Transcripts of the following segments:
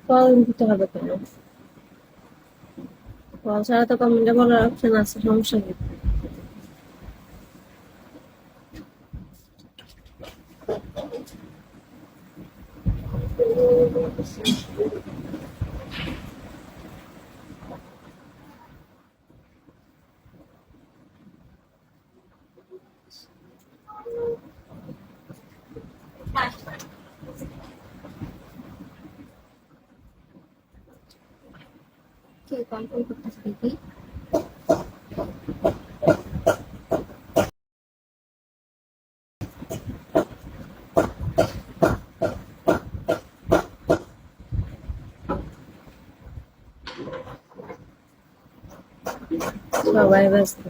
Call দিতে হবে কেন? কল ছাড়া তো কমেন্টে বলার অপশন আছে, সমস্যা কি? কে কন্ট্রোল করতেছে দেখি। সবাই ব্যস্ত।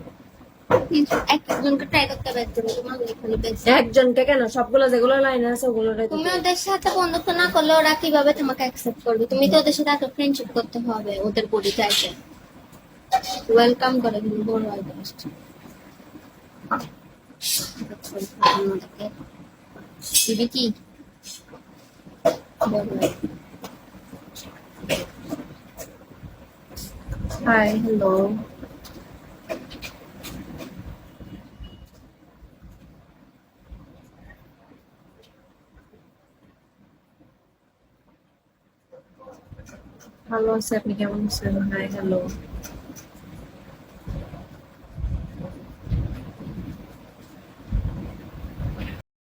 একজনকে ট্রাই করতে হবে, একজনকে তোমার খালি ব্যস্ত। একজনকে কেন? সবগুলো যেগুলো লাইনে আছে ওগুলোটাই তুমি দিতে হবে। ওদের সাথে বন্ধুত্ব না করলে ওরা কিভাবে তোমাকে অ্যাকসেপ্ট করবে? তুমি তো ওদের সাথে আগে ফ্রেন্ডশিপ করতে হবে ওদের পরিচয়তে। ওয়েলকাম করে কিন্তু বড় হয়ে আসছে। দিবি কি বড় হয়। Hi, hello. ভালো আছে, আপনি কেমন আছেন? Hi, hello.